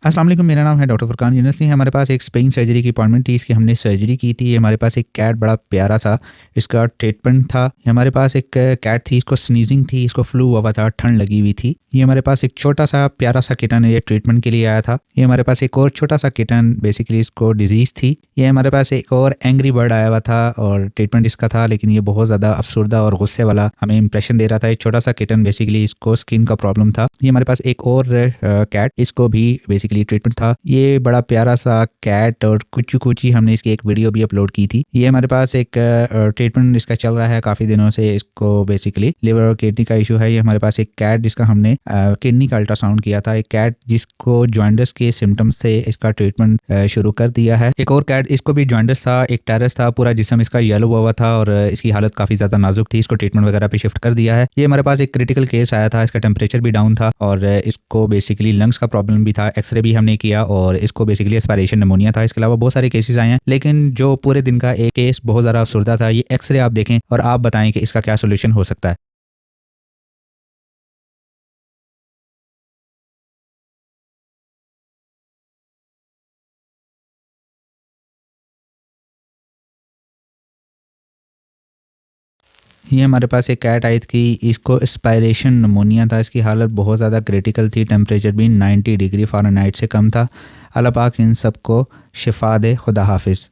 अस्सलाम वालेकुम, मेरा नाम है डॉक्टर फुरकान यूनुसी। हमारे पास एक स्पेन सर्जरी की अपॉइंटमेंट थी, इसकी हमने सर्जरी की थी। हमारे पास एक कैट बड़ा प्यारा था, इसका ट्रीटमेंट था। हमारे पास एक कैट थी, इसको स्नीजिंग थी, इसको फ्लू हुआ था, ठंड लगी हुई थी। ये हमारे पास एक छोटा सा प्यारा सा किटन है, ये ट्रीटमेंट के लिए आया था। ये हमारे पास एक और छोटा सा किटन, बेसिकली इसको डिजीज़ थी। ये हमारे पास एक और एंग्री बर्ड आया हुआ था और ट्रीटमेंट इसका था, लेकिन ये बहुत ज़्यादा अफसुर्दा और गुस्से वाला हमें इंप्रेशन दे रहा था। एक छोटा सा किटन, बेसिकली इसको स्किन का प्रॉब्लम था। ये हमारे पास एक और कैट, इसको भी बेसिकली ट्रीटमेंट था। ये बड़ा प्यारा सा कैट और कुची कुची, हमने इसकी एक वीडियो भी अपलोड की थी। ये हमारे पास एक ट्रीटमेंट इसका चल रहा है काफ़ी दिनों से। इसको बेसिकली लिवर और किडनी का इशू है। ये हमारे पास एक कैट जिसका हमने किडनी का अल्ट्रासाउंड किया था। एक कैट जिसको जॉइंटिस के सिम्टम्स थे, इसका ट्रीटमेंट शुरू कर दिया है। एक और कैट, इसको भी जॉइंटिस था, एक टेरस था, पूरा जिस्म इसका येलो हुआ था और इसकी हालत काफ़ी ज़्यादा नाजुक थी। इसको ट्रीटमेंट वगैरह पे शिफ्ट कर दिया है। ये हमारे पास एक क्रिटिकल केस आया था, इसका टेम्परेचर भी डाउन था और इसको बेसिकली लंग्स का प्रॉब्लम भी था। एक्सरे भी हमने किया और इसको बेसिकली एस्पायरेशन निमोनिया था। इसके अलावा बहुत सारे केसेस आए हैं, लेकिन जो पूरे दिन का एक केस बहुत ज़्यादा अफसुर्दा था। ये एक्सरे आप देखें और आप बताएं कि इसका क्या सोल्यूशन हो सकता है। ये हमारे पास एक कैट आई थी, इसको एस्पायरेशन निमोनिया था। इसकी हालत बहुत ज़्यादा क्रिटिकल थी, टेम्परेचर भी 90 डिग्री फ़ारेनहाइट से कम था। अल्लाह पाक इन सबको शिफा दे। खुदा हाफिज़।